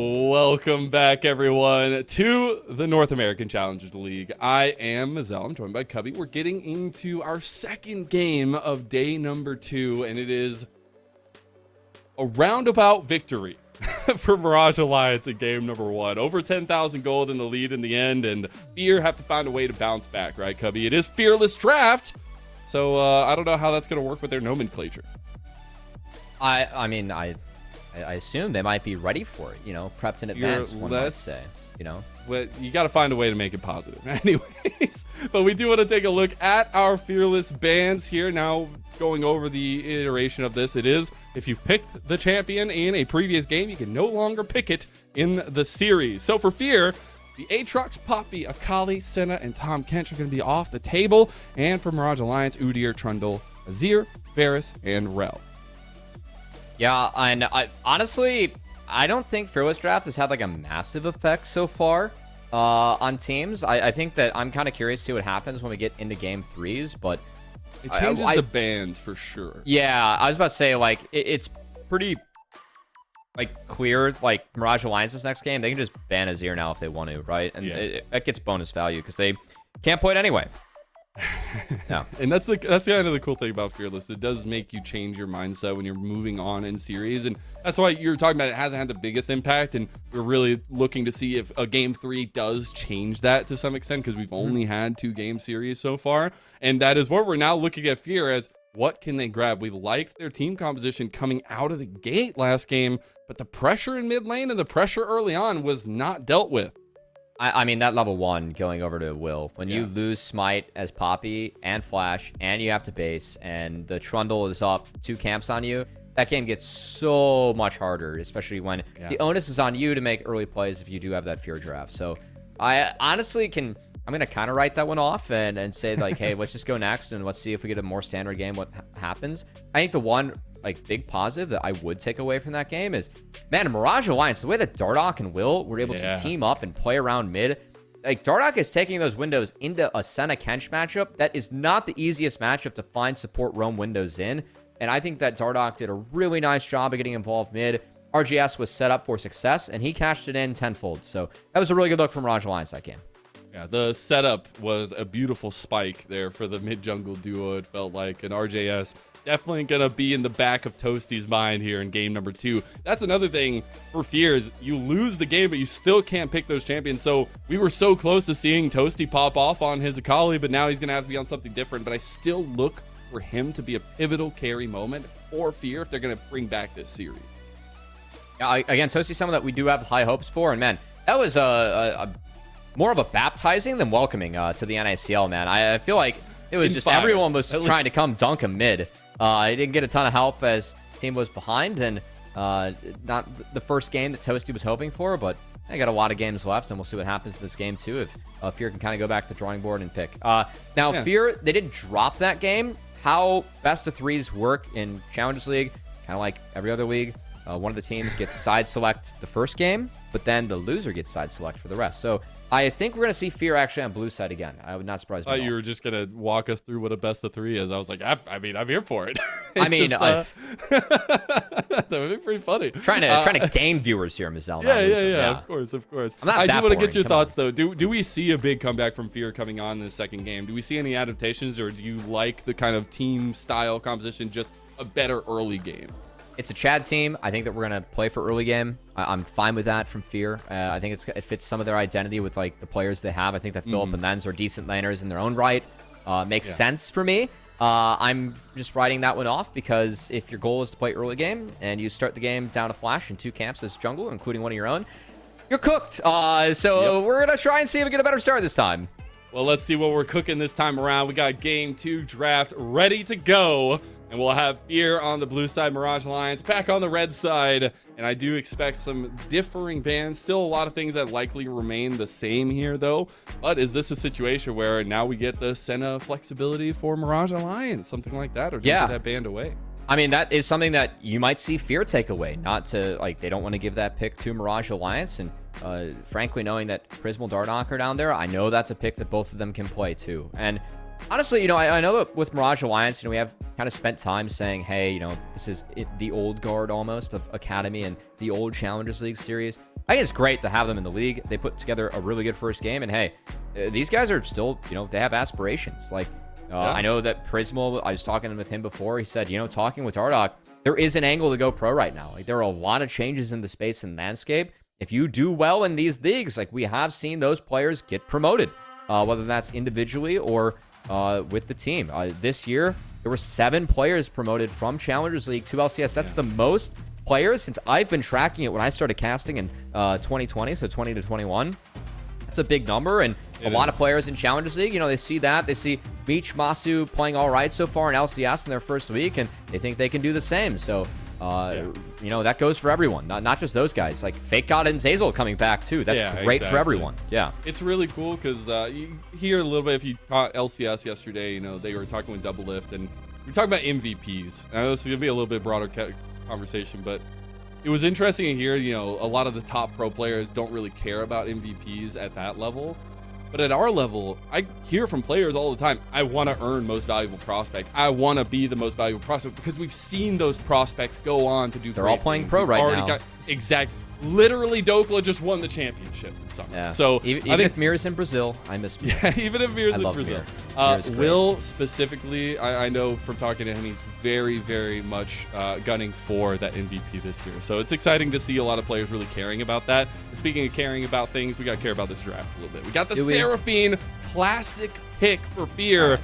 Welcome back, everyone, to the North American Challengers League. I am Mazel. I'm joined by Cubby. We're getting into our second game of day number 2, and it is a roundabout victory for Mirage Alliance in game number 1. Over 10,000 gold in the lead in the end, and Fear have to find a way to bounce back, right, Cubby? It is Fearless Draft, so I don't know how that's going to work with their nomenclature. I assume they might be ready for it, prepped in advance, one might say, But you got to find a way to make it positive. Anyways, but we do want to take a look at our Fearless bans here. Now, going over the iteration of this, it is, if you've picked the champion in a previous game, you can no longer pick it in the series. So for Fear, the Aatrox, Poppy, Akali, Senna, and Tom Kench are going to be off the table. And for Mirage Alliance, Udyr, Trundle, Azir, Varus, and Rel. Yeah, and honestly, I don't think Fearless Draft has had like a massive effect so far on teams. I think that I'm kind of curious to see what happens when we get into game 3s, but it changes the bans for sure. Yeah, I was about to say, like, it's pretty like clear, like Mirage Alliance's next game, they can just ban Azir now if they want to, right? And that gets bonus value because they can't play it anyway. Yeah. And that's kind of the cool thing about Fearless. It does make you change your mindset when you're moving on in series, and that's why you're talking about it hasn't had the biggest impact, and we're really looking to see if a game 3 does change that to some extent, because we've only had 2 game series so far, and that is what we're now looking at Fear as. What can they grab? We liked their team composition coming out of the gate last game, but the pressure in mid lane and the pressure early on was not dealt with. I mean, that level 1 going over to Will, when you lose Smite as Poppy and Flash, and you have to base, and the Trundle is up 2 camps on you, that game gets so much harder, especially when the onus is on you to make early plays if you do have that Fear draft. So I honestly I'm going to kind of write that one off and say, like, hey, let's just go next, and let's see if we get a more standard game, what happens. I think the one like big positive that I would take away from that game is, man, Mirage Alliance, the way that Dardoch and Will were able to team up and play around mid, like Dardoch is taking those windows into a Senna Kench matchup. That is not the easiest matchup to find support roam windows in, and I think that Dardoch did a really nice job of getting involved mid. RGS was set up for success, and he cashed it in tenfold, so that was a really good look from Mirage Alliance that game. Yeah, the setup was a beautiful spike there for the mid-jungle duo, it felt like, and RJS definitely going to be in the back of Toasty's mind here in game number 2. That's another thing for Fear is you lose the game, but you still can't pick those champions. So we were so close to seeing Toasty pop off on his Akali, but now he's going to have to be on something different. But I still look for him to be a pivotal carry moment for Fear if they're going to bring back this series. Yeah, again, Toasty's someone that we do have high hopes for. And, man, that was a more of a baptizing than welcoming to the NICL, man. I feel like it was just everyone was trying to come dunk him mid. He didn't get a ton of help as the team was behind, and not the first game that Toasty was hoping for, but they got a lot of games left, and we'll see what happens to this game too if Fear can kind of go back to the drawing board and pick. Fear, they didn't drop that game. How best of 3s work in Challengers League, kind of like every other league, one of the teams gets side select the first game, but then the loser gets side select for the rest. So I think we're going to see Fear actually on blue side again. I would not surprise me. I thought you were just going to walk us through what a best of 3 is. I was like, I'm here for it. That would be pretty funny. Trying to gain viewers here, Mazel. Yeah. Of course. I do want to get your thoughts, though. Do we see a big comeback from Fear coming on in the second game? Do we see any adaptations, or do you like the kind of team style composition, just a better early game? It's a Chad team. I think that we're going to play for early game. I'm fine with that from Fear. I think it fits some of their identity with like the players they have. I think that Philip and Lenz are decent laners in their own right. Makes sense for me. I'm just writing that one off because if your goal is to play early game and you start the game down a Flash in 2 camps as jungle, including one of your own, you're cooked. We're going to try and see if we get a better start this time. Well, let's see what we're cooking this time around. We got game 2 draft ready to go. And we'll have Fear on the blue side, Mirage Alliance back on the red side. And I do expect some differing bans. Still a lot of things that likely remain the same here, though. But is this a situation where now we get the Senna flexibility for Mirage Alliance? Something like that? Or do you get that banned away? I mean, that is something that you might see Fear take away. Not to, like, they don't want to give that pick to Mirage Alliance. And frankly, knowing that Prismal Dardoch are down there, I know that's a pick that both of them can play, too. And honestly, I know that with Mirage Alliance, we have kind of spent time saying, hey, this is the old guard almost of Academy and the old Challengers League series. I think it's great to have them in the league. They put together a really good first game, and hey, these guys are still, they have aspirations. Like, I know that Prismal, I was talking with him before, he said, talking with Dardoch, there is an angle to go pro right now. Like, there are a lot of changes in the space and landscape. If you do well in these leagues, like we have seen those players get promoted, whether that's individually or with the team. This year, there were 7 players promoted from Challengers League to LCS. That's the most players since I've been tracking it when I started casting in 2020, so 20 to 21. That's a big number, and a lot of players in Challengers League, they see that. They see Meech, Masu playing all right so far in LCS in their first week, and they think they can do the same. So, that goes for everyone, not just those guys. Like Fake God and Zazel coming back too. That's great for everyone. Yeah, it's really cool because you hear a little bit. If you caught LCS yesterday, they were talking with Double Lift, and we're talking about MVPs. I know this is gonna be a little bit broader conversation, but it was interesting to hear, a lot of the top pro players don't really care about MVPs at that level. But at our level, I hear from players all the time, I want to earn most valuable prospect. I want to be the most valuable prospect because we've seen those prospects go on to do They're all playing pro right now. Exactly. Literally, Dokla just won the championship in summer. Yeah. So even if Mir's in Brazil, I miss Mir. Yeah, even if Mir's in Brazil. Will specifically, I know from talking to him, he's very, very much gunning for that MVP this year. So it's exciting to see a lot of players really caring about that. And speaking of caring about things, we got to care about this draft a little bit. We got the Seraphine classic pick for Fear.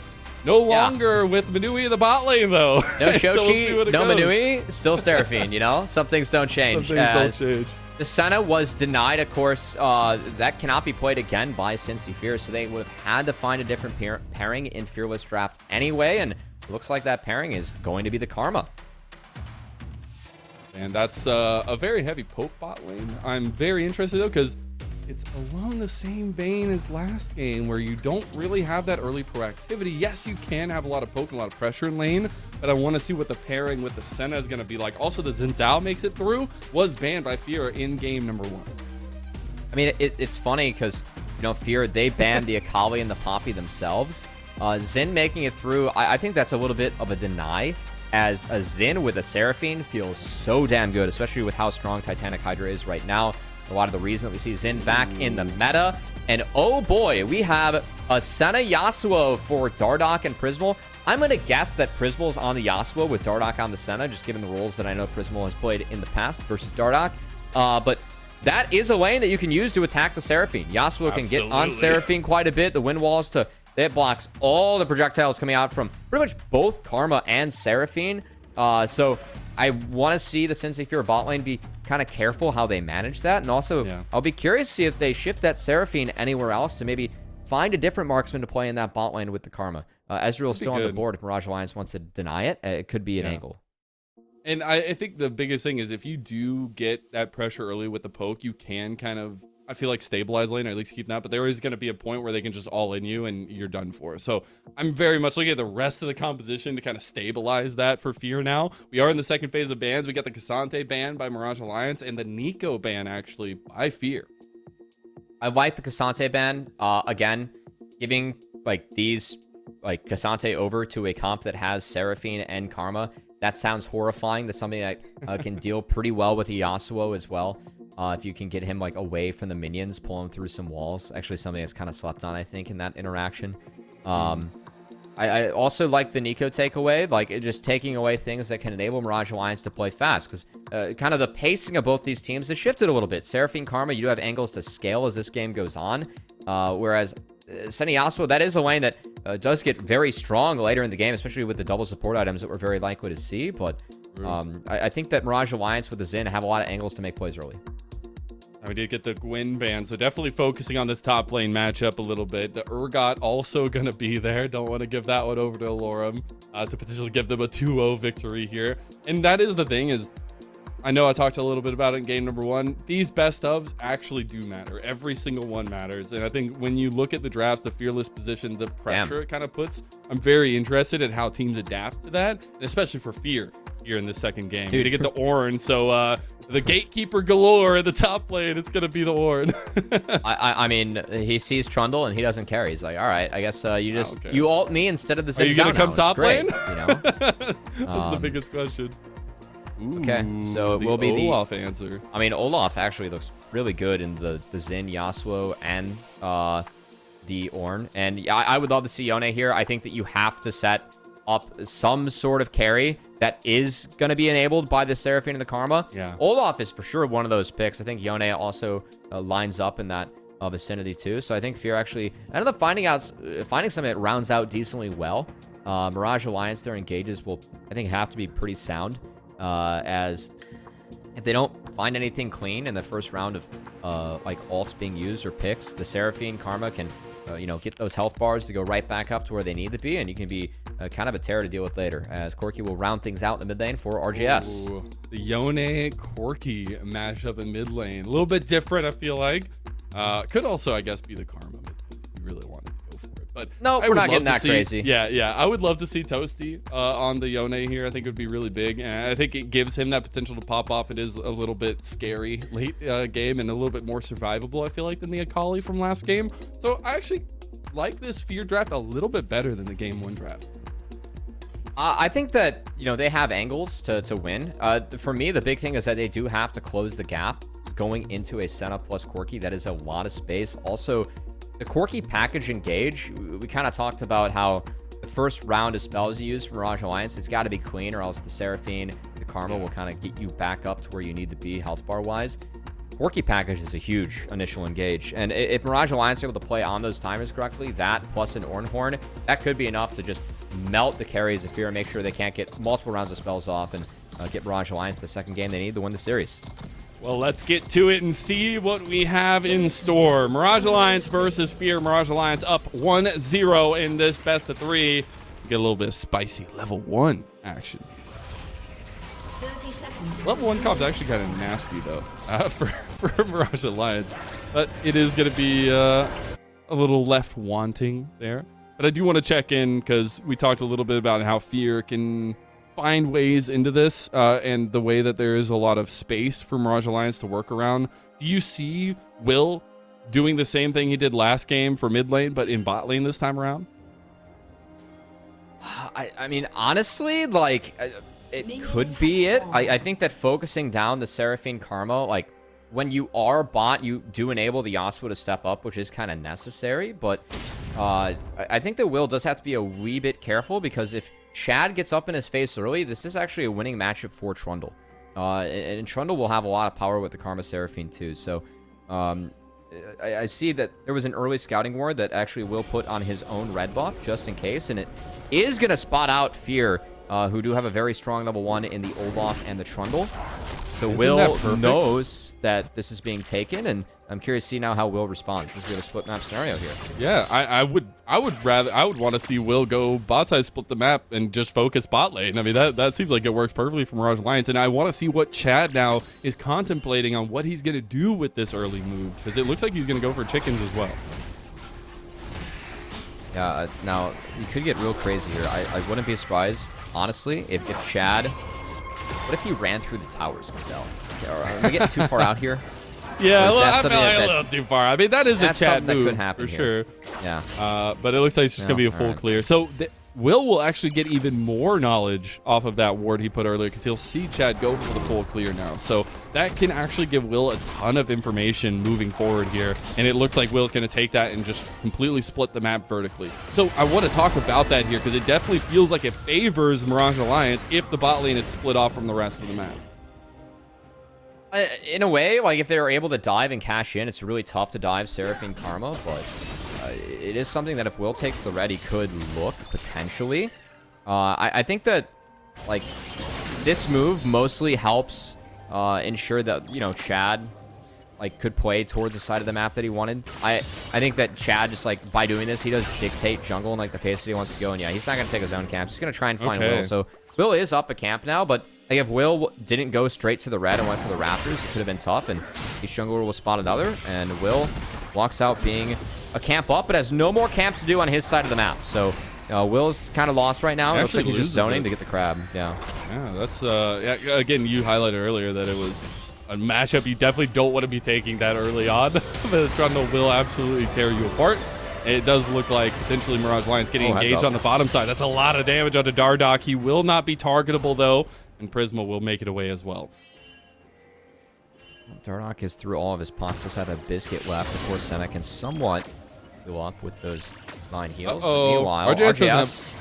No longer with Manui in the bot lane, though. No Shoshi, so no Manui, still Seraphine, Some things don't change. Some things don't change. The Senna was denied, of course. That cannot be played again by Cincy Fear, so they would have had to find a different pairing in Fearless Draft anyway, and it looks like that pairing is going to be the Karma. And that's a very heavy poke bot lane. I'm very interested, though, because it's along the same vein as last game where you don't really have that early proactivity. Yes, you can have a lot of poke and a lot of pressure in lane, but I want to see what the pairing with the Senna is going to be like. Also, the Xin Zhao makes it through, was banned by Fear in game number 1. I mean, it's funny because, Fear, they banned the Akali and the Poppy themselves. Xin making it through, I think that's a little bit of a deny, as a Xin with a Seraphine feels so damn good, especially with how strong Titanic Hydra is right now. A lot of the reason that we see Xin back in the meta. And oh boy, we have a Senna Yasuo for Dardoch and Prismal. I'm going to guess that Prismal's on the Yasuo with Dardoch on the Senna, just given the roles that I know Prismal has played in the past versus Dardoch. But that is a lane that you can use to attack the Seraphine. Yasuo can get on Seraphine quite a bit. The wind walls that blocks all the projectiles coming out from pretty much both Karma and Seraphine. So I want to see the Cincy Fear bot lane be kind of careful how they manage that. And also, I'll be curious to see if they shift that Seraphine anywhere else to maybe find a different marksman to play in that bot lane with the Karma. Ezreal's still on the board. If Mirage Alliance wants to deny it, it could be an angle. And I think the biggest thing is if you do get that pressure early with the poke, you can kind of, I feel like, stabilize lane, or at least keep that. But there is going to be a point where they can just all in you and you're done for. So I'm very much looking at the rest of the composition to kind of stabilize that for Fear now. We are in the second phase of bans. We got the Cassante ban by Mirage Alliance and the Nico ban actually by Fear. I like the Cassante ban. Again, giving these Cassante over to a comp that has Seraphine and Karma. That sounds horrifying. That's something that can deal pretty well with Yasuo as well. If you can get him away from the minions, pull him through some walls. Actually, something that's kind of slept on, I think, in that interaction. I also like the Nico takeaway, just taking away things that can enable Mirage Alliance to play fast, because kind of the pacing of both these teams has shifted a little bit. Seraphine, Karma, you do have angles to scale as this game goes on, whereas Senna Yasuo, that is a lane that does get very strong later in the game, especially with the double support items that we're very likely to see. But I think that Mirage Alliance with the Xin have a lot of angles to make plays early. We did get the Gwyn ban, so definitely focusing on this top lane matchup a little bit. The Urgot also going to be there. Don't want to give that one over to Alorum to potentially give them a 2-0 victory here. And that is the thing is, I know I talked a little bit about it in game number 1. These best ofs actually do matter. Every single one matters. And I think when you look at the drafts, the Fearless position, the pressure it kind of puts, I'm very interested in how teams adapt to that, and especially for Fear here in the second game. To get the Ornn, so the gatekeeper galore at the top lane, it's gonna be the Ornn. I mean, he sees Trundle and he doesn't care. He's like, all right, I guess you ult me instead of the Xin Zhao. Are you gonna come top lane? That's the biggest question. Okay, so it will be the Olaf answer. I mean, Olaf actually looks really good in the Xin, Yasuo, and the Ornn. And yeah, I would love to see Yone here. I think that you have to set up some sort of carry that is going to be enabled by the Seraphine and the Karma. Yeah. Olaf is for sure one of those picks. I think Yone also lines up in that vicinity too. So I think Fear actually ended up finding something that rounds out decently well. Mirage Alliance, their engages will, I think, have to be pretty sound, as if they don't find anything clean in the first round of like ults being used or picks, the Seraphine Karma can get those health bars to go right back up to where they need to be, and you can be kind of a terror to deal with later, as Corki will round things out in the mid lane for RGS. Ooh, the Yone Corki mashup in mid lane, a little bit different, I feel like. Could also, I guess, be the Karma mid lane if you really wanted to go for it, but no, we're not getting that crazy. Yeah, I would love to see Toasty on the Yone here. I think it would be really big, and I think it gives him that potential to pop off. It is a little bit scary late game and a little bit more survivable, I feel like, than the Akali from last game. So I actually like this Fear draft a little bit better than the Game 1 draft. I think that, they have angles to win. For me, the big thing is that they do have to close the gap going into a Senna plus Corki. That is a lot of space. Also, the Corki package engage, we kind of talked about how the first round of spells you use from Mirage Alliance, it's got to be clean, or else the Seraphine, the Karma will kind of get you back up to where you need to be health bar wise. Corki package is a huge initial engage, and if Mirage Alliance are able to play on those timers correctly, that plus an Ornn Horn, that could be enough to just melt the carries of Fear and make sure they can't get multiple rounds of spells off and get Mirage Alliance the second game they need to win the series. Well, let's get to it and see what we have in store. Mirage Alliance versus Fear. Mirage Alliance up 1-0 in this best of 3. We get a little bit of spicy level 1 action. 30 seconds. Level 1 comp's actually kind of nasty, though, for Mirage Alliance. But it is going to be a little left wanting there. But I do want to check in, because we talked a little bit about how Fear can find ways into this, and the way that there is a lot of space for Mirage Alliance to work around. Do you see Will doing the same thing he did last game for mid lane, but in bot lane this time around? I mean, honestly, like, it could be it. I think that focusing down the Seraphine Karma, like, when you are bot, you do enable the Yasuo to step up, which is kind of necessary, but I think that Will does have to be a wee bit careful, because if Chad gets up in his face early, this is actually a winning matchup for Trundle. And Trundle will have a lot of power with the Karma Seraphine too. So I see that there was an early scouting ward that actually Will put on his own red buff just in case. And it is going to spot out Fear, who do have a very strong level 1 in the Olaf and the Trundle. So Will knows that this is being taken, and I'm curious to see now how Will responds. This is a split map scenario here. Yeah, I would want to see Will go bot side, split the map, and just focus bot lane. I mean, that seems like it works perfectly for Mirage Alliance, and I want to see what Chad now is contemplating on what he's going to do with this early move, because it looks like he's going to go for chickens as well. Yeah, now you could get real crazy here. I wouldn't be surprised, honestly, if Chad. What if he ran through the towers himself? Are we getting too far out here? Yeah, I feel like a little too far. I mean, that is a Chad move, could happen for here. sure. Yeah. But it looks like it's just going to be a full clear. So Will actually get even more knowledge off of that ward he put earlier, because he'll see Chad go for the full clear now. So that can actually give Will a ton of information moving forward here. And it looks like Will's going to take that and just completely split the map vertically. So I want to talk about that here, because it definitely feels like it favors Mirage Alliance if the bot lane is split off from the rest of the map. In a way, like, if they're able to dive and cash in, it's really tough to dive Seraphine Karma, but it is something that if Will takes the red, he could look, potentially. I think that, like, this move mostly helps ensure that, Chad, like, could play towards the side of the map that he wanted. I think that Chad, just, like, by doing this, he does dictate jungle and, like, the pace that he wants to go, and yeah, he's not going to take his own camp. He's going to try and find Will, so Will is up a camp now, but like, if Will didn't go straight to the red and went for the Raptors, it could have been tough, and each jungler will spot another, and Will walks out being a camp up, but has no more camps to do on his side of the map. So Will's kind of lost right now. It looks like he's just zoning to get the crab. Yeah, that's again, you highlighted earlier that it was a matchup you definitely don't want to be taking that early on. But Trundle will absolutely tear you apart. It does look like potentially Mirage Alliance getting engaged on the bottom side. That's a lot of damage onto Dardoch. He will not be targetable, though. and Prisma will make it away as well. Dardoch is through all of his pots. Just had a biscuit left. Of course, Sena can somewhat heal up with those 9 heals. But meanwhile, RJS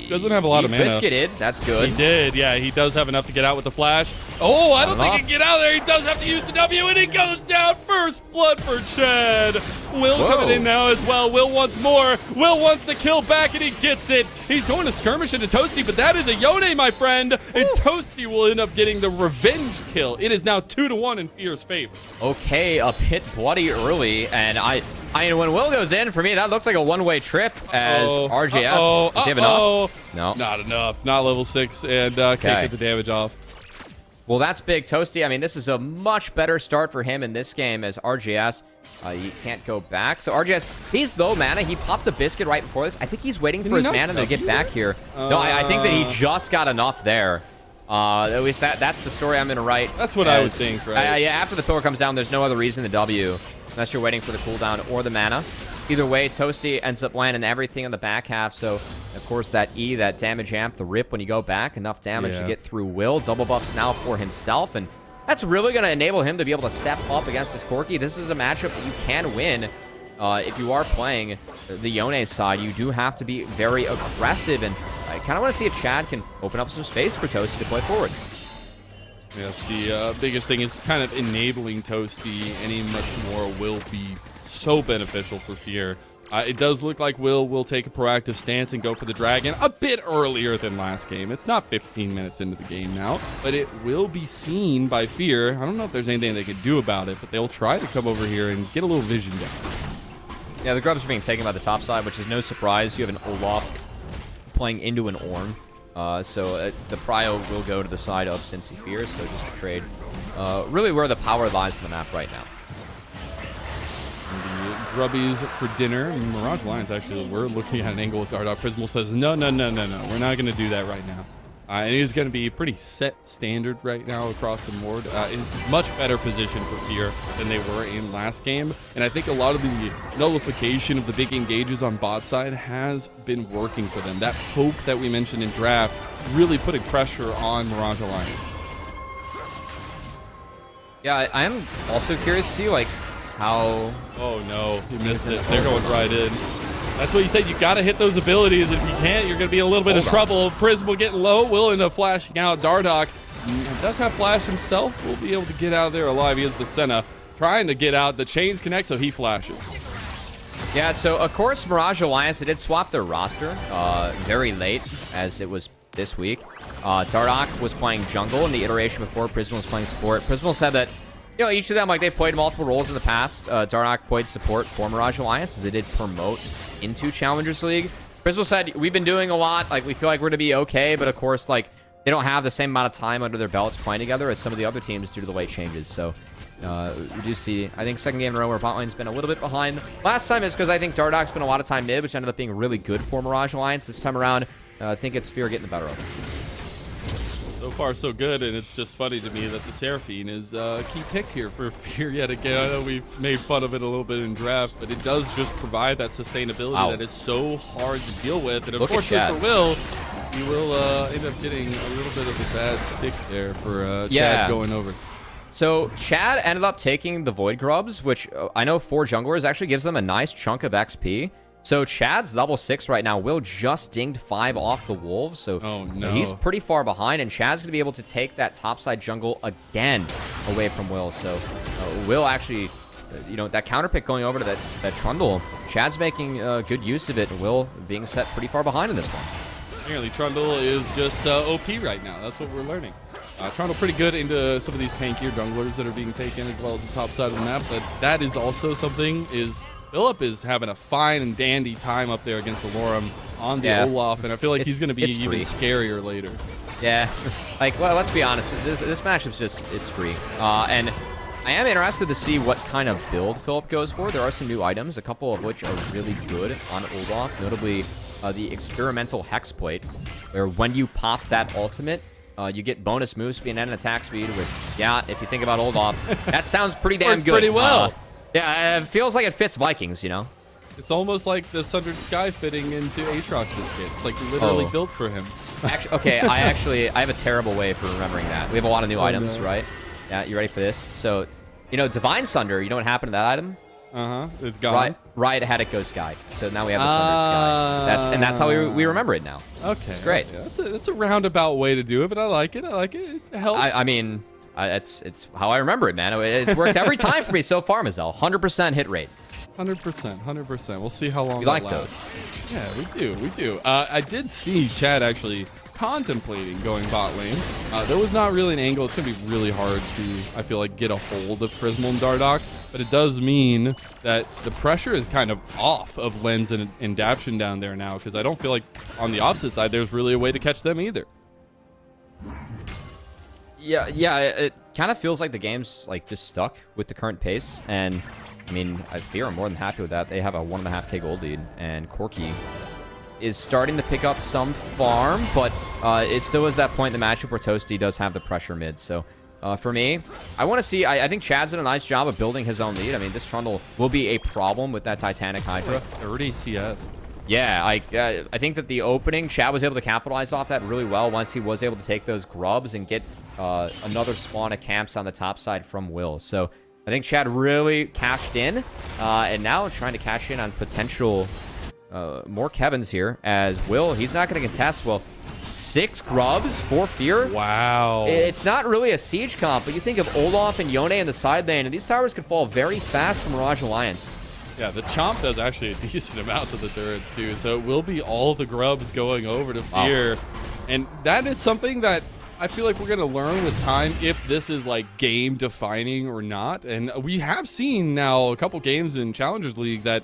doesn't have a lot of mana. Biscuited. That's good. He did. Yeah, he does have enough to get out with the flash. Oh, I don't think he can get out there. He does have to use the W, and he goes down. First blood for Chad. Will coming in now as well. Will wants more. Will wants the kill back, and he gets it. He's going to skirmish into Toasty, but that is a Yone, my friend. And Toasty will end up getting the revenge kill. It is now 2-1 in Fear's favor. Okay, a bit bloody early, and I mean, when Will goes in, for me, that looks like a one-way trip as RJS. Does he have enough? No. Not enough. Not level 6, and can't get the damage off. Well, that's big. Toasty, I mean, this is a much better start for him in this game as RJS. He can't go back. So RJS, he's low mana. He popped a biscuit right before this. I think he's waiting for his mana to get back here. No, I think that he just got enough there. At least that's the story I'm going to write. That's what I would think, right? Yeah, after the pillar comes down, there's no other reason to W, unless you're waiting for the cooldown or the mana. Either way, Toasty ends up landing everything in the back half. So, of course, that E, that damage amp, the rip when you go back, enough damage to get through Will. Double buffs now for himself, and that's really going to enable him to be able to step up against this Corki. This is a matchup that you can win. If you are playing the Yone side, you do have to be very aggressive, and I kind of want to see if Chad can open up some space for Toasty to play forward. Yes, the biggest thing is kind of enabling Toasty. Any much more will be so beneficial for Fear. It does look like Will take a proactive stance and go for the dragon a bit earlier than last game. It's not 15 minutes into the game now, but it will be seen by Fear. I don't know if there's anything they can do about it, but they'll try to come over here and get a little vision down. Yeah, the grubs are being taken by the top side, which is no surprise. You have an Olaf playing into an Ornn. So the prio will go to the side of Cincy Fear, so just a trade. Really where the power lies on the map right now. The grubbies for dinner. And Mirage Lions, actually, we're looking at an angle with Dardoch. Prismal says, no. We're not going to do that right now. And he's going to be pretty set standard right now across the board. Is much better position for Fear than they were in last game. And I think a lot of the nullification of the big engages on bot side has been working for them. That poke that we mentioned in draft really putting pressure on Mirage Alliance. Yeah, I am also curious to see, like, how... Oh, no. You missed it. They're going right in. That's what you said. You got to hit those abilities. If you can't, you're going to be in a little bit of trouble. Prism will get low. Will end up flashing out. Dardoch does have flash himself. Will be able to get out of there alive. He is the Senna trying to get out. The chains connect, so he flashes. Yeah, so, of course, Mirage Alliance, they did swap their roster very late, as it was this week. Dardoch was playing jungle in the iteration before. Prism was playing support. Prism said that, you know, each of them, like, they played multiple roles in the past. Dardoch played support for Mirage Alliance. They did promote into Challengers League. Prism said, we've been doing a lot. Like, we feel like we're going to be okay, but, of course, like, they don't have the same amount of time under their belts playing together as some of the other teams due to the late changes. So, we do see, I think, second game in a row where bot lane's been a little bit behind. Last time is because I think Dardoch spent a lot of time mid, which ended up being really good for Mirage Alliance. This time around, I think it's Fear getting the better of it. So far, so good, and it's just funny to me that the Seraphine is a key pick here for Fear yet again. I know we made fun of it a little bit in draft, but it does just provide that sustainability that is so hard to deal with. And unfortunately for Will, he will end up getting a little bit of a bad stick there for Chad going over. So Chad ended up taking the Void Grubs, which I know for junglers actually gives them a nice chunk of XP. So Chad's level 6 right now. Will just dinged 5 off the Wolves, so he's pretty far behind, and Chad's going to be able to take that topside jungle again away from Will. So Will actually, you know, that counter pick going over to that Trundle, Chad's making good use of it, and Will being set pretty far behind in this one. Apparently Trundle is just OP right now. That's what we're learning. Trundle pretty good into some of these tankier junglers that are being taken as well as the top side of the map, but that is also something Philip is having a fine and dandy time up there against the Lorem on the Olaf, and I feel like he's going to be even scarier later. Yeah, like, well, let's be honest. This matchup's just, it's free. And I am interested to see what kind of build Philip goes for. There are some new items, a couple of which are really good on Olaf, notably the experimental Hexplate, where when you pop that ultimate, you get bonus move speed and attack speed, which, yeah, if you think about Olaf, that sounds pretty damn good. Pretty well. Yeah, it feels like it fits Vikings, you know? It's almost like the Sundered Sky fitting into Aatrox's kit. It's like literally built for him. Actually, okay, I have a terrible way for remembering that. We have a lot of new items, right? Yeah, you ready for this? So, you know, Divine Sunder, you know what happened to that item? It's gone. Right, it had a Ghost Sky. So now we have the Sundered Sky. And that's how we remember it now. Okay. It's great. Yeah, that's a roundabout way to do it, but I like it. It helps. I mean, it's how I remember it, man. It's worked every time for me so far, Mazel. 100% hit rate. 100%. We'll see how long You that like lasts. Yeah, we do. I did see Chad actually contemplating going bot lane. There was not really an angle. It's going to be really hard to, I feel like, get a hold of Prismal and Dardoch, but it does mean that the pressure is kind of off of Lens and Daption down there now, because I don't feel like on the opposite side there's really a way to catch them either. Yeah, it kind of feels like the game's like just stuck with the current pace, and I mean, I fear I'm more than happy with that. They have a 1.5k gold lead, and Corki is starting to pick up some farm, but it still is that point in the matchup where Toasty does have the pressure mid. So for me, I want to see, I think Chad's done a nice job of building his own lead. I mean, this Trundle will be a problem with that Titanic Hydra. 30 CS. Yeah, I think that the opening, Chad was able to capitalize off that really well once he was able to take those grubs and get another spawn of camps on the top side from Will. So I think Chad really cashed in, and now trying to cash in on potential more Kevins here, as Will, he's not going to contest. Well, 6 grubs, 4 fear. Wow. It's not really a siege comp, but you think of Olaf and Yone in the side lane, and these towers could fall very fast from Mirage Alliance. Yeah, the chomp does actually a decent amount to the turrets too, so it will be all the grubs going over to fear. And that is something that I feel like we're going to learn with time if this is like game defining or not. And we have seen now a couple games in Challengers League that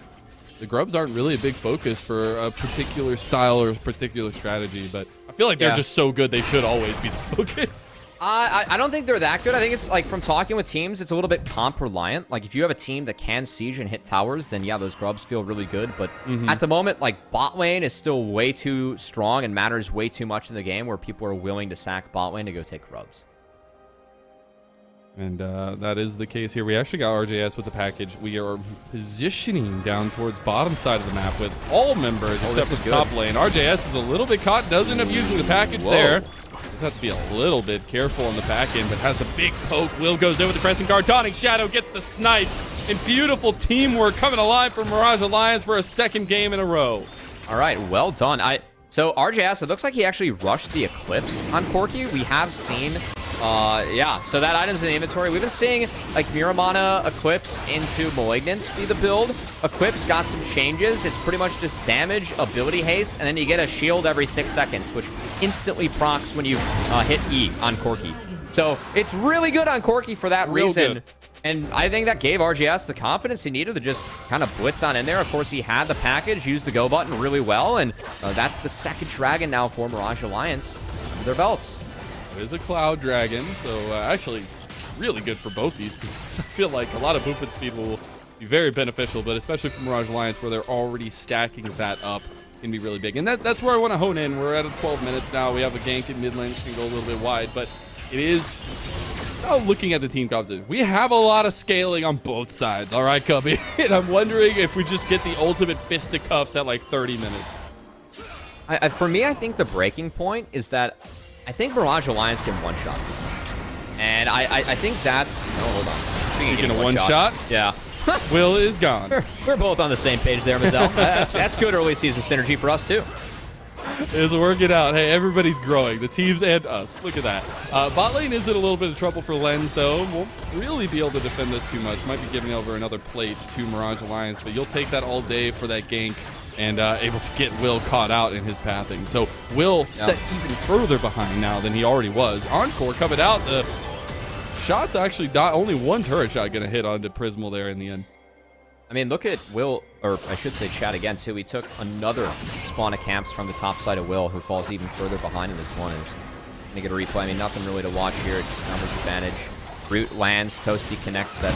the grubs aren't really a big focus for a particular style or a particular strategy, but I feel like they're just so good they should always be the focus. I don't think they're that good. I think it's like from talking with teams, it's a little bit comp reliant. Like if you have a team that can siege and hit towers, then yeah, those grubs feel really good. But at the moment, like bot lane is still way too strong and matters way too much in the game where people are willing to sack bot lane to go take grubs. And that is the case here. We actually got RJS with the package. We are positioning down towards bottom side of the map with all members except for top lane. RJS is a little bit caught, doesn't end up using the package there. Just have to be a little bit careful on the back end, but has a big poke. Will goes in with the Crescent Guard. Dawning Shadow gets the snipe. And beautiful teamwork coming alive for Mirage Alliance for a second game in a row. All right, well done. So RJS, it looks like he actually rushed the Eclipse on Corki. We have seen, so that item's in the inventory. We've been seeing like Miramana Eclipse into Malignance be the build. Eclipse got some changes. It's pretty much just damage, ability haste, and then you get a shield every 6 seconds, which instantly procs when you hit E on Corki. So it's really good on Corki for that reason. Good. And I think that gave RGS the confidence he needed to just kind of blitz on in there. Of course, he had the package, used the go button really well, and that's the second dragon now for Mirage Alliance under their belts. It is a Cloud Dragon, so actually really good for both these teams. I feel like a lot of movement speed will be very beneficial, but especially for Mirage Alliance where they're already stacking that up can be really big. And that's where I want to hone in. We're at 12 minutes now. We have a gank in mid lane, which can go a little bit wide, but it is... looking at the team composition, we have a lot of scaling on both sides, all right, Cubby? And I'm wondering if we just get the ultimate fisticuffs at like 30 minutes. For me, I think the breaking point is that I think Mirage Alliance can one-shot. And I think that's... Oh, hold on. Speaking of one-shot? Yeah. Will is gone. We're both on the same page there, Mazel. That's good early season synergy for us, too. It's working out. Hey, everybody's growing. The teams and us. Look at that. Bot lane is in a little bit of trouble for Lens, though. Won't really be able to defend this too much. Might be giving over another plate to Mirage Alliance, but you'll take that all day for that gank and able to get Will caught out in his pathing. So Will set even further behind now than he already was. Encore coming out. The shots actually not only one turret shot going to hit onto Prismal there in the end. I mean, look at Will, or I should say Chad again, too. He took another spawn of camps from the top side of Will, who falls even further behind in this one. Is going to get a replay. I mean, nothing really to watch here. It's just numbers advantage. Root lands. Toasty connects that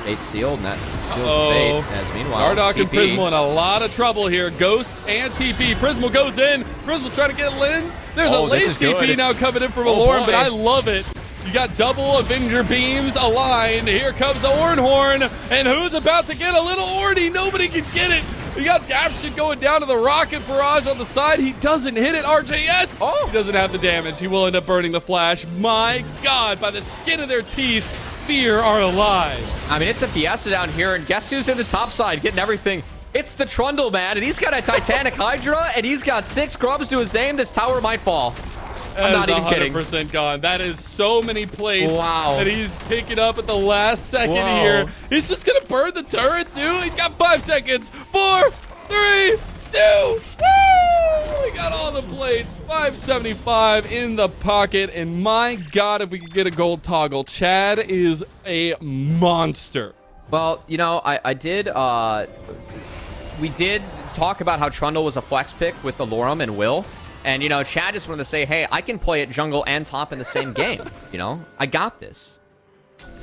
fate sealed, and that seals the fate. As meanwhile, Dardoch and Prismal in a lot of trouble here. Ghost and TP. Prismal goes in. Prismal trying to get Lens. There's a late TP now coming in from Aloran, but I love it. You got double Avenger beams aligned. Here comes the Ornhorn. And who's about to get a little Orny? Nobody can get it. We got Dapshit going down to the rocket barrage on the side. He doesn't hit it. RJS, he doesn't have the damage. He will end up burning the flash. My God, by the skin of their teeth, Fear are alive. I mean, it's a fiesta down here, and guess who's in the top side getting everything? It's the Trundle, man, and he's got a Titanic Hydra, and he's got 6 grubs to his name. This tower might fall. I'm not even kidding. 100% gone. That is so many plates Wow. that he's picking up at the last second here. He's just going to burn the turret, too. He's got 5 seconds. 4, 3, 2. Woo! We got all the plates. 575 in the pocket. And my God, if we could get a gold toggle. Chad is a monster. Well, you know, we did talk about how Trundle was a flex pick with the Alorum and Will. And, you know, Chad just wanted to say, hey, I can play at jungle and top in the same game. You know, I got this.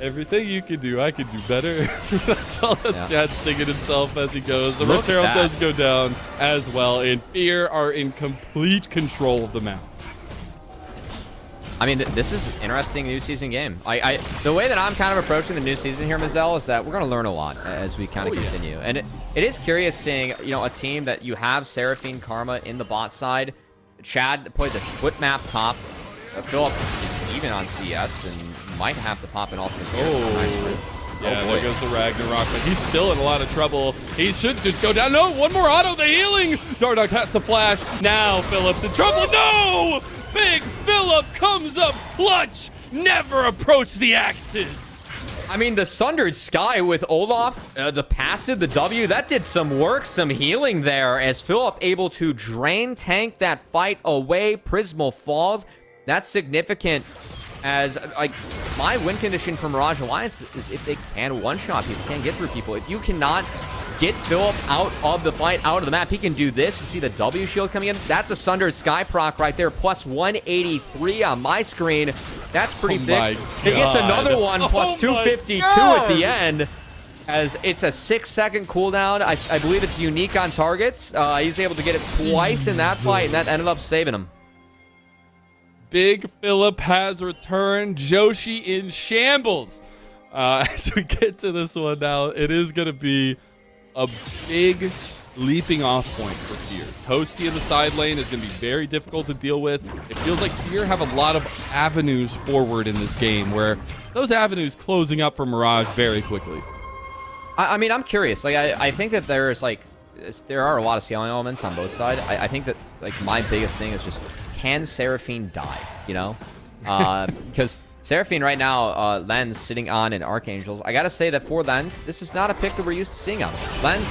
Everything you can do, I can do better. That's all that Chad's singing himself as he goes. The Look Rotero at that. does go down as well. And Fear are in complete control of the map. I mean, this is an interesting new season game. The way that I'm kind of approaching the new season here, Mazel, is that we're going to learn a lot as we kind of continue. And it is curious seeing, you know, a team that you have Seraphine Karma in the bot side. Chad played the split map top. Philip is even on CS and might have to pop an ultimate. Yeah, there goes the Ragnarok, but he's still in a lot of trouble. He should just go down. No, one more auto, the healing. Dardock has to flash. Now Philip's in trouble. No! Big Philip comes up clutch. Never approach the axes. I mean, the Sundered Sky with Olaf, the passive, the W, that did some work, some healing there as Philip able to drain tank that fight away. Prismal falls. That's significant as, like, my win condition for Mirage Alliance is if they can one-shot people, can't get through people. If you cannot get Philip out of the fight, out of the map, he can do this. You see the W shield coming in. That's a Sundered Sky proc right there, plus 183 on my screen. That's pretty thick. He gets another one, plus 252 at the end, as it's a 6-second cooldown. I believe it's unique on targets. He's able to get it twice in that fight, and that ended up saving him. Big Philip has returned. Joshi in shambles. As we get to this one now, it is going to be a big leaping off point for Fear. Toasty in the side lane is going to be very difficult to deal with. It feels like Fear have a lot of avenues forward in this game, where those avenues closing up for Mirage very quickly. I mean, I'm curious. Like, I think that there are a lot of scaling elements on both sides. I think that, like, my biggest thing is just, can Seraphine die? You know, because Seraphine right now, Lens sitting on an Archangels. I gotta say that for Lens, this is not a pick that we're used to seeing on Lens.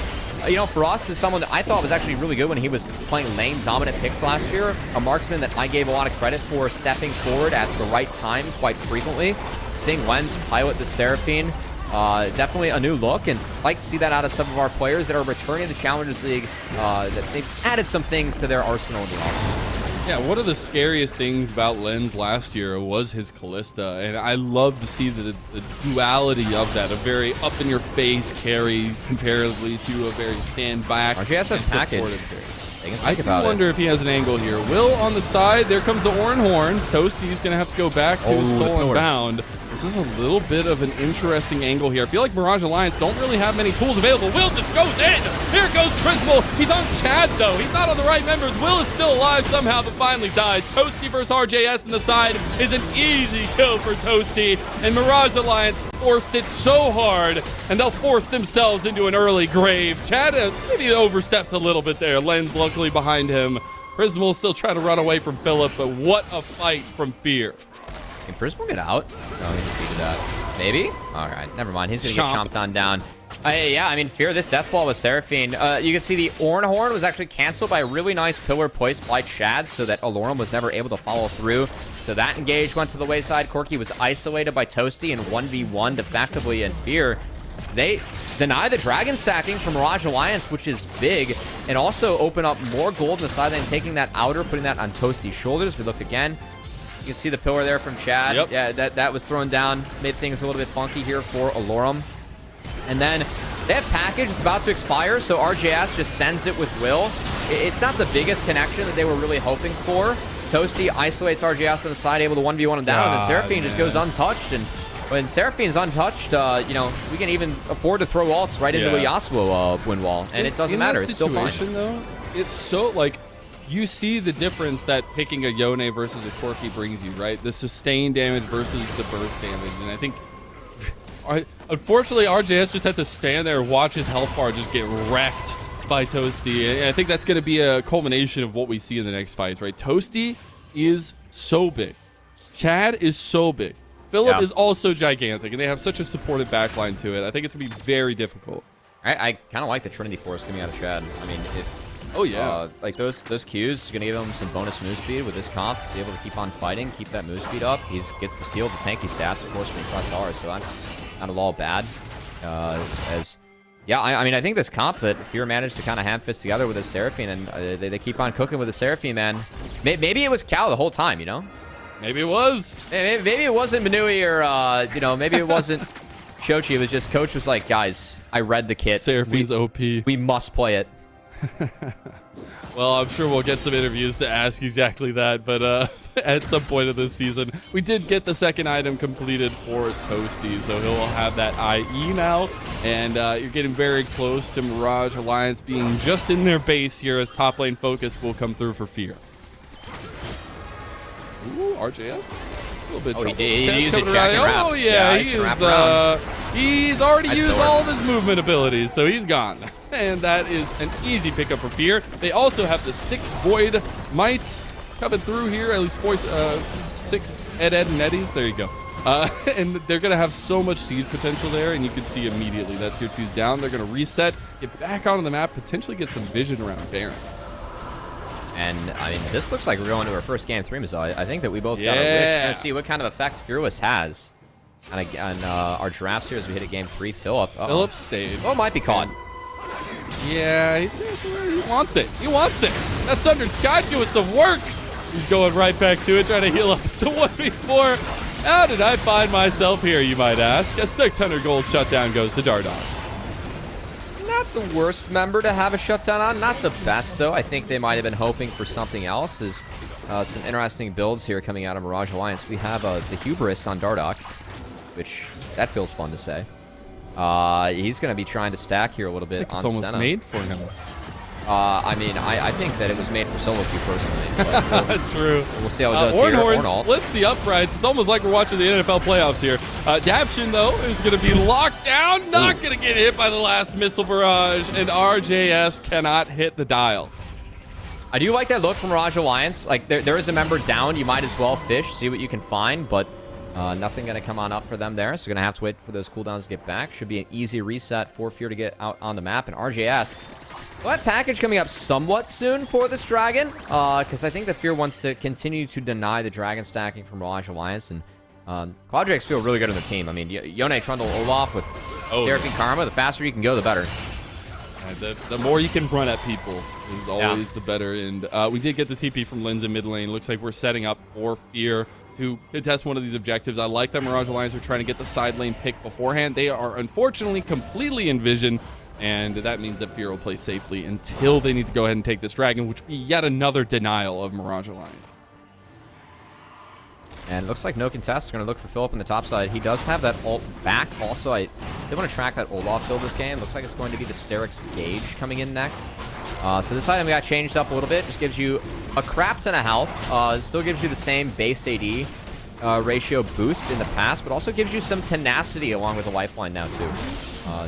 You know, for us, is someone that I thought was actually really good when he was playing lane dominant picks last year. A marksman that I gave a lot of credit for stepping forward at the right time quite frequently. Seeing Lens pilot the Seraphine, definitely a new look, and I'd like to see that out of some of our players that are returning to the Challengers League. That they've added some things to their arsenal in the offense. Yeah, one of the scariest things about Lens last year was his Callista, and I love to see the duality of that, a very up-in-your-face carry comparatively to a very stand-back and supportive carry. I do wonder if he has an angle here. Will on the side. There comes the Oranhorn. Toasty's going to have to go back to his Soul Unbound. This is a little bit of an interesting angle here. I feel like Mirage Alliance don't really have many tools available. Will just goes in. Here goes Trismal. He's on Chad, though. He's not on the right members. Will is still alive somehow, but finally dies. Toasty versus RJS on the side is an easy kill for Toasty. And Mirage Alliance forced it so hard, and they'll force themselves into an early grave. Chad maybe oversteps a little bit there. Lens luckily behind him. Prismal still trying to run away from Philip, but what a fight from Fear. Can Prismal get out? No, he defeated that. Maybe? Alright, never mind. He's going to get chomped on down. Yeah, I mean, Fear, this death ball with Seraphine. You can see the Oranhorn was actually canceled by a really nice pillar placed by Chad, so that Alorum was never able to follow through. So that engage went to the wayside. Corky was isolated by Toasty and 1v1 effectively, and Fear, they deny the dragon stacking from Mirage Alliance, which is big, and also open up more gold in the side lane, taking that outer, putting that on Toasty's shoulders. We look again. You can see the pillar there from Chad. Yep. Yeah, that was thrown down, made things a little bit funky here for Alorum. And then they have package. It's about to expire, so RJS just sends it with Will. It's not the biggest connection that they were really hoping for. Toasty isolates RJS on the side, able to 1v1 him down, and the Seraphine just goes untouched. And when Seraphine's untouched, you know, we can even afford to throw ults right into a Yasuo wind wall, and it doesn't matter. It's still fine. Though, it's so, like, you see the difference that picking a Yone versus a Corki brings you, right? The sustained damage versus the burst damage. And I think, unfortunately, RJS just had to stand there and watch his health bar just get wrecked by Toasty. And I think that's going to be a culmination of what we see in the next fights, right? Toasty is so big. Chad is so big. Philip is also gigantic, and they have such a supportive backline to it. I think it's going to be very difficult. I kind of like the Trinity Force coming out of Chad. I mean, like those Qs going to give him some bonus move speed with this comp, be able to keep on fighting, keep that move speed up. He gets the steal, the tanky stats, of course, from SR, so that's not at all bad. I mean, I think this comp that Fear managed to kind of ham-fist together with his Seraphine, and they keep on cooking with the Seraphine, man. Maybe it was Cal the whole time, you know? Maybe it was. Maybe it wasn't Manui or, you know, maybe it wasn't Shochi. It was just Coach was like, guys, I read the kit. Seraphine's OP. We must play it. Well, I'm sure we'll get some interviews to ask exactly that, but at some point of this season, we did get the second item completed for Toasty, so he'll have that IE now, and you're getting very close to Mirage Alliance being just in their base here as top lane focus will come through for Fear. Ooh, RJS. A little bit he did use a jack and wrap. Oh, yeah, he's already used all of his movement abilities, so he's gone. And that is an easy pickup for Fear. They also have the 6 Void Mites coming through here, at least 6 Ed and Eddies. There you go. And they're going to have so much siege potential there, and you can see immediately that tier 2's down. They're going to reset, get back onto the map, potentially get some vision around Baron. And, I mean, this looks like we're going to our first game 3, Mazal. I think that we both got a wish to see what kind of effect Fearless has on our drafts here as we hit a game 3. Philip stayed. Oh, might be caught. Yeah, he wants it. He wants it. That Sundered Sky doing some work. He's going right back to it, trying to heal up to 1v4. How did I find myself here, you might ask? A 600 gold shutdown goes to Dardoch. Not the worst member to have a shutdown on. Not the best, though. I think they might have been hoping for something else. There's some interesting builds here coming out of Mirage Alliance. We have the Hubris on Dardoch, which that feels fun to say. He's going to be trying to stack here a little bit on It's almost Senna. made for him. I mean, I think that it was made for solo queue personally. That's true. We'll see how it does here. Ornhorn splits the uprights. It's almost like we're watching the NFL playoffs here. Daption, though, is going to be locked down. Not going to get hit by the last missile barrage. And RJS cannot hit the dial. I do like that look from Mirage Alliance. Like, there is a member down. You might as well fish, see what you can find. But nothing going to come on up for them there. So going to have to wait for those cooldowns to get back. Should be an easy reset for Fear to get out on the map. And RJS... well, that package coming up somewhat soon for this Dragon, because I think that Fear wants to continue to deny the Dragon stacking from Mirage Alliance, and Quadrakes feel really good on the team. I mean, Yone, Trundle, Olaf with Seraphine Karma, the faster you can go, the better. The more you can run at people is always the better, and we did get the TP from Linz in mid lane. Looks like we're setting up for Fear to contest one of these objectives. I like that Mirage Alliance are trying to get the side lane pick beforehand. They are unfortunately completely in vision, and that means that Fear will play safely until they need to go ahead and take this Dragon, which would be yet another denial of Mirage Alliance. And it looks like no contest. Is going to look for Philip on the top side. He does have that ult back. Also, I did want to track that Olaf build this game. Looks like it's going to be the Sterix Gauge coming in next. So this item got changed up a little bit. Just gives you a crap ton of health. Still gives you the same base AD ratio boost in the past, but also gives you some tenacity along with the lifeline now, too.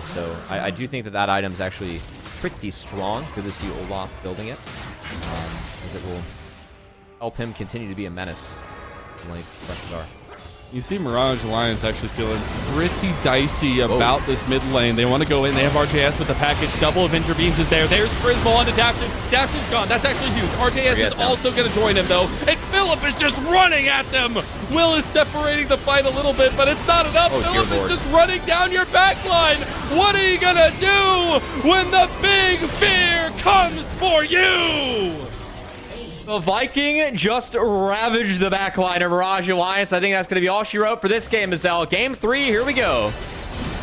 So I do think that item is actually pretty strong. Good to see Olaf building it, as it will help him continue to be a menace. Like press star. You see Mirage Alliance actually feeling pretty dicey about this mid lane. They want to go in. They have RJS with the package. Double of Intervenes is there. There's Frisball onto Daption. Daption's gone. That's actually huge. RJS is also going to join him, though. And Philip is just running at them. Will is separating the fight a little bit, but it's not enough. Philip is just running down your back line. What are you going to do when the big fear comes for you? The Viking just ravaged the backline of Mirage Alliance. I think that's going to be all she wrote for this game, Mazelle. Game 3, here we go.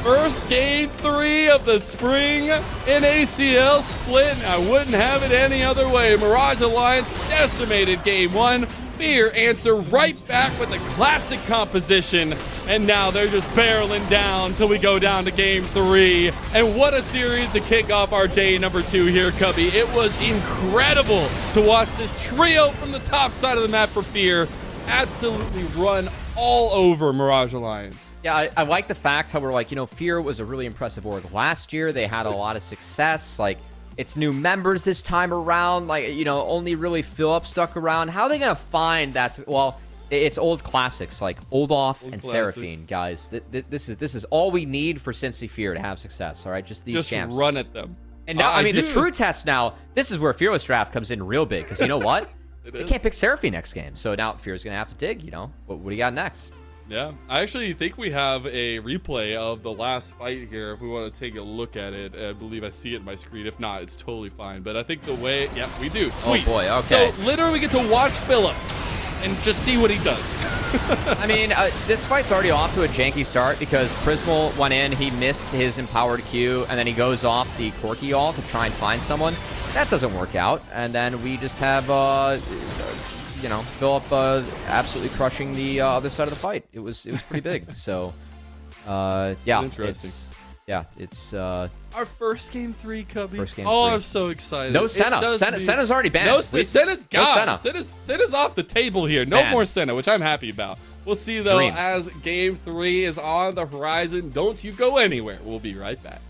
First game 3 of the spring NACL split, and I wouldn't have it any other way. Mirage Alliance decimated game 1. Fear answer right back with a classic composition, and now they're just barreling down till we go down to game 3. And what a series to kick off our day number 2 here, Cubby. It was incredible to watch this trio from the top side of the map for Fear absolutely run all over Mirage Alliance. Yeah, I like the fact how we're like, Fear was a really impressive org last year. They had a lot of success. Like, it's new members this time around. Like, only really Philip stuck around. How are they going to find that? Well, it's old classics like Oldoff and Seraphine, guys. This is all we need for Cincy Fear to have success, all right? Just these champs. Just run at them. And now, the true test now, this is where Fearless Draft comes in real big. Because you know what? They can't pick Seraphine next game. So now Fear's going to have to dig, What do you got next? Yeah, I actually think we have a replay of the last fight here if we want to take a look at it. I believe I see it in my screen. If not, it's totally fine. But I think the way, yeah, we do. Sweet. Oh, boy, okay. So literally we get to watch Philip and just see what he does. I mean, this fight's already off to a janky start because Prismal went in, he missed his empowered Q, and then he goes off the Corki ult to try and find someone. That doesn't work out, and then we just have, Philip absolutely crushing the other side of the fight. It was pretty big. So, yeah, interesting. It's our first game 3, Cubby. First game oh, 3. I'm so excited. No Senna. Senna's already banned. No, Senna's gone. No Senna's off the table here. No more Senna, which I'm happy about. We'll see, though, as game 3 is on the horizon. Don't you go anywhere. We'll be right back.